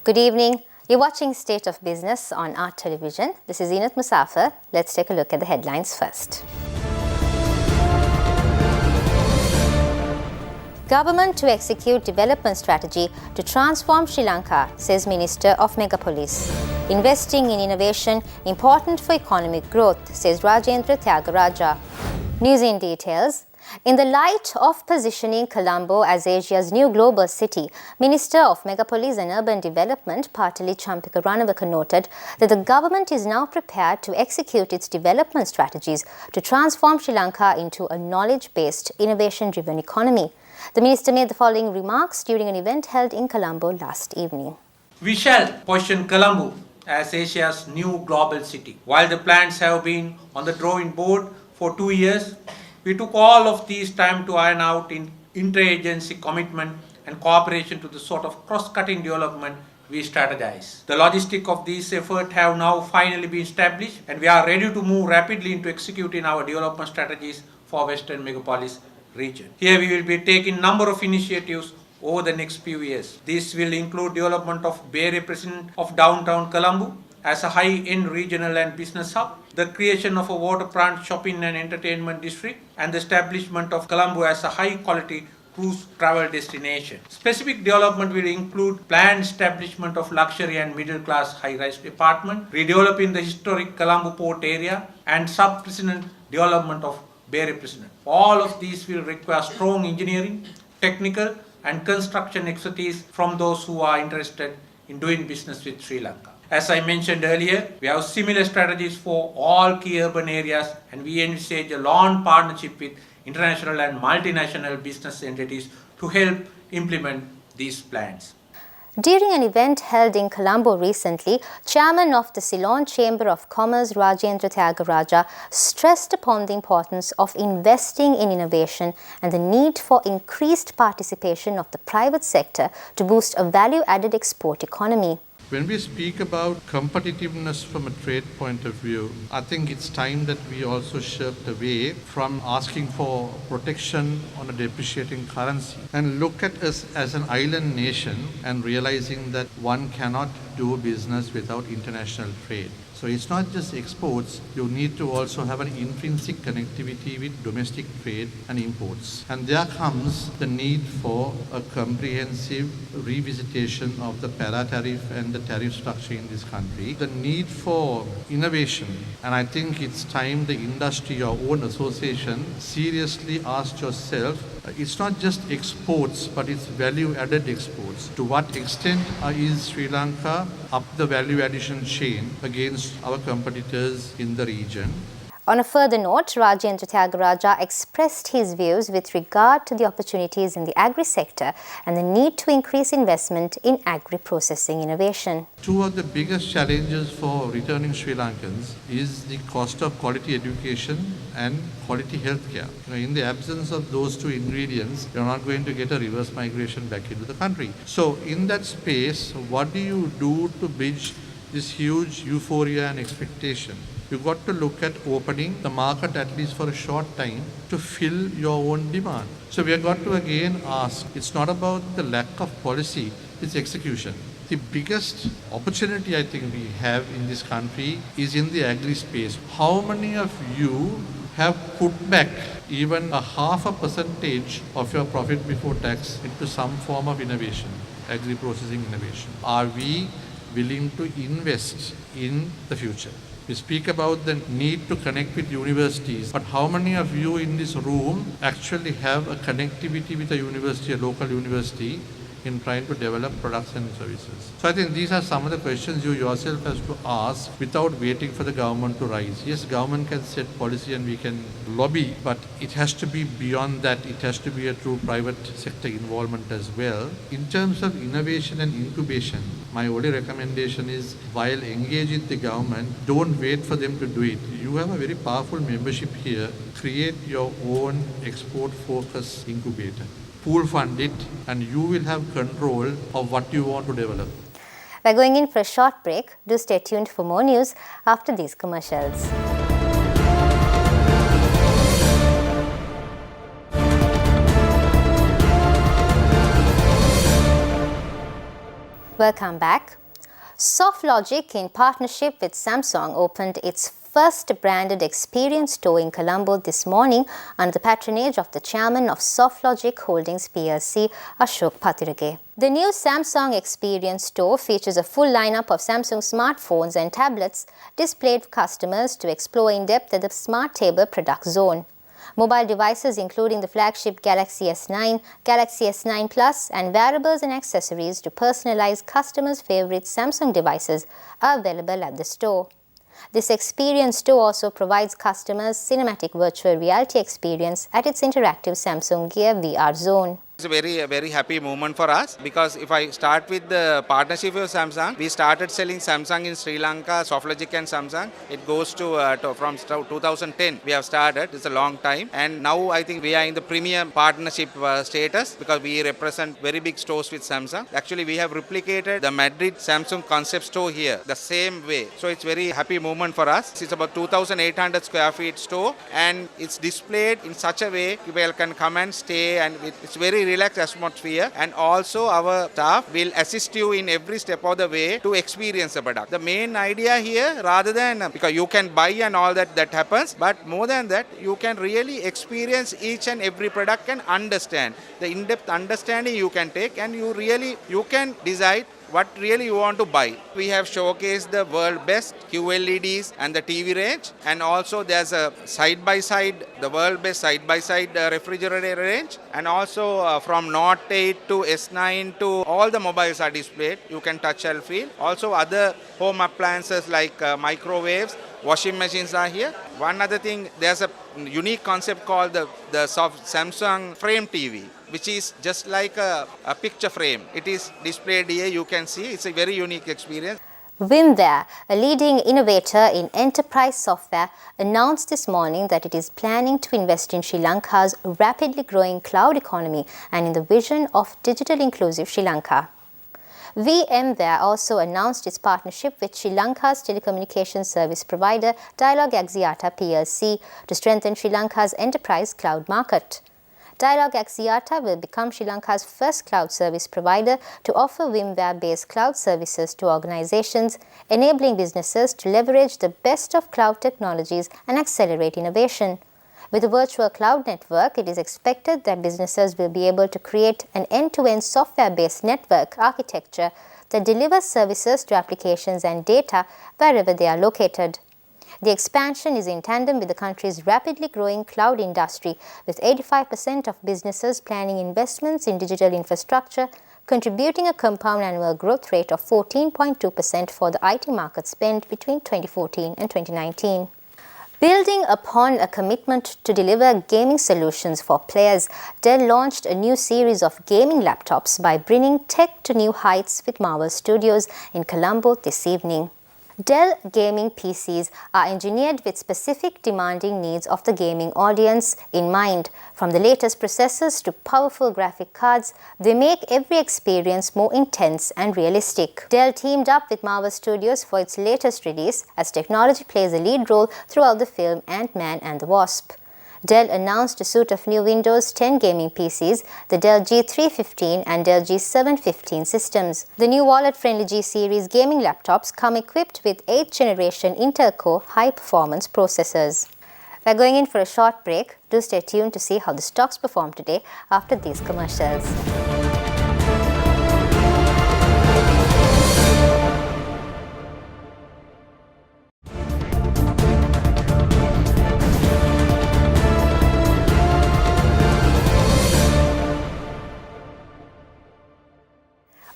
Good evening. You're watching State of Business on Art Television. This is Zinat Musafir. Let's take a look at the headlines first. Government to execute development strategy to transform Sri Lanka, says Minister of Megapolis. Investing in innovation important for economic growth, says Rajendra Tyagaraja. News in details. In the light of positioning Colombo as Asia's new global city, Minister of Megapolis and Urban Development, Patali Champika Ranawaka, noted that the government is now prepared to execute its development strategies to transform Sri Lanka into a knowledge-based, innovation-driven economy. The minister made the following remarks during an event held in Colombo last evening. We shall position Colombo as Asia's new global city. While the plans have been on the drawing board for 2 years, we took all of these time to iron out in interagency commitment and cooperation to the sort of cross-cutting development we strategize. The logistic of these efforts have now finally been established, and we are ready to move rapidly into executing our development strategies for Western Megapolis region. Here we will be taking a number of initiatives over the next few years. This will include development of Bay Representation of downtown Colombo as a high-end regional and business hub, the creation of a waterfront shopping and entertainment district, and the establishment of Colombo as a high-quality cruise travel destination. Specific development will include planned establishment of luxury and middle-class high-rise apartment, redeveloping the historic Colombo port area, and sub-president development of Bay Representation. All of these will require strong engineering, technical, and construction expertise from those who are interested in doing business with Sri Lanka. As I mentioned earlier, we have similar strategies for all key urban areas, and we envisage a long partnership with international and multinational business entities to help implement these plans. During an event held in Colombo recently, Chairman of the Ceylon Chamber of Commerce Rajendra Tyagaraja stressed upon the importance of investing in innovation and the need for increased participation of the private sector to boost a value-added export economy. When we speak about competitiveness from a trade point of view, I think it's time that we also shift away from asking for protection on a depreciating currency and look at us as an island nation and realizing that one cannot do business without international trade. So it's not just exports, you need to also have an intrinsic connectivity with domestic trade and imports. And there comes the need for a comprehensive revisitation of the para-tariff and the tariff structure in this country. The need for innovation, and I think it's time the industry, your own association, seriously ask yourself, it's not just exports, but it's value-added exports. To what extent is Sri Lanka up the value addition chain against our competitors in the region? On a further note, Rajendra Tyagaraja expressed his views with regard to the opportunities in the agri-sector and the need to increase investment in agri-processing innovation. Two of the biggest challenges for returning Sri Lankans is the cost of quality education and quality healthcare. In the absence of those two ingredients, you're not going to get a reverse migration back into the country. So in that space, what do you do to bridge this huge euphoria and expectation? You've got to look at opening the market at least for a short time to fill your own demand. So we have got to again ask, it's not about the lack of policy, it's execution. The biggest opportunity I think we have in this country is in the agri space. How many of you have put back even a 0.5% of your profit before tax into some form of innovation, agri processing innovation? Are we willing to invest in the future? We speak about the need to connect with universities, but how many of you in this room actually have a connectivity with a university, a local university, in trying to develop products and services? So I think these are some of the questions you yourself have to ask without waiting for the government to rise. Yes, government can set policy and we can lobby, but it has to be beyond that. It has to be a true private sector involvement as well. In terms of innovation and incubation, my only recommendation is, while engaging the government, don't wait for them to do it. You have a very powerful membership here. Create your own export focus incubator. Pool fund it, and you will have control of what you want to develop. We're going in for a short break. Do stay tuned for more news after these commercials. Welcome back. SoftLogic, in partnership with Samsung, opened its first branded experience store in Colombo this morning under the patronage of the chairman of SoftLogic Holdings plc, Ashok Patirage. The new Samsung Experience Store features a full lineup of Samsung smartphones and tablets displayed for customers to explore in depth at the Smart Table product zone. Mobile devices including the flagship Galaxy S9, Galaxy S9 Plus and wearables and accessories to personalize customers' favorite Samsung devices are available at the store. This experience store also provides customers cinematic virtual reality experience at its interactive Samsung Gear VR zone. It's a very happy moment for us because if I start with the partnership with Samsung, we started selling Samsung in Sri Lanka, SoftLogic and Samsung. It goes from 2010 we have started. It's a long time, and now I think we are in the premium partnership status because we represent very big stores with Samsung. Actually, we have replicated the Madrid Samsung concept store here the same way. So it's very happy moment for us. It's about 2,800 square feet store, and it's displayed in such a way people can come and stay, and it's very relaxed atmosphere, and also our staff will assist you in every step of the way to experience the product. The main idea here, rather than because you can buy and all that happens, but more than that, you can really experience each and every product and understand. The in-depth understanding you can take, and you can decide what really you want to buy. We have showcased the world best QLEDs and the TV range, and also there's a the world best side-by-side refrigerator range, and also from Note 8 to S9 to all the mobiles are displayed. You can touch and feel. Also other home appliances like microwaves, washing machines are here. One other thing, there's a unique concept called the Samsung Frame TV, which is just like a picture frame. It is displayed here, you can see. It's a very unique experience. VMware, a leading innovator in enterprise software, announced this morning that it is planning to invest in Sri Lanka's rapidly growing cloud economy and in the vision of digital inclusive Sri Lanka. VMware also announced its partnership with Sri Lanka's telecommunications service provider Dialog Axiata plc to strengthen Sri Lanka's enterprise cloud market. Dialog Axiata will become Sri Lanka's first cloud service provider to offer VMware-based cloud services to organizations, enabling businesses to leverage the best of cloud technologies and accelerate innovation. With a virtual cloud network, it is expected that businesses will be able to create an end-to-end software-based network architecture that delivers services to applications and data wherever they are located. The expansion is in tandem with the country's rapidly growing cloud industry, with 85% of businesses planning investments in digital infrastructure, contributing a compound annual growth rate of 14.2% for the IT market spend between 2014 and 2019. Building upon a commitment to deliver gaming solutions for players, Dell launched a new series of gaming laptops by bringing tech to new heights with Marvel Studios in Colombo this evening. Dell gaming PCs are engineered with specific demanding needs of the gaming audience in mind. From the latest processors to powerful graphic cards, they make every experience more intense and realistic. Dell teamed up with Marvel Studios for its latest release, as technology plays a lead role throughout the film Ant-Man and the Wasp. Dell announced a suite of new Windows 10 gaming PCs, the Dell G315 and Dell G715 systems. The new wallet-friendly G-series gaming laptops come equipped with 8th generation Intel Core high-performance processors. We're going in for a short break. Do stay tuned to see how the stocks perform today after these commercials.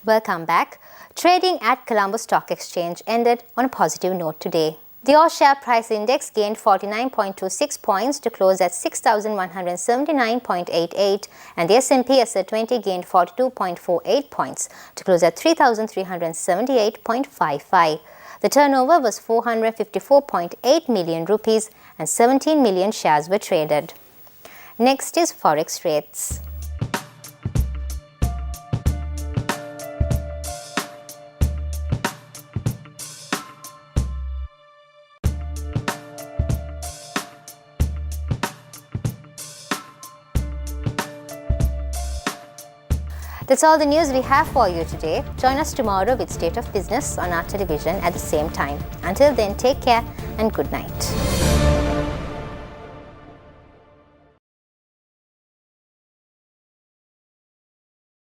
Welcome back. Trading at Colombo Stock Exchange ended on a positive note today. The All Share Price Index gained 49.26 points to close at 6,179.88, and the S&P SR20 gained 42.48 points to close at 3,378.55. The turnover was 454.8 million rupees and 17 million shares were traded. Next is Forex rates. That's all the news we have for you today. Join us tomorrow with State of Business on our television at the same time. Until then, take care and good night.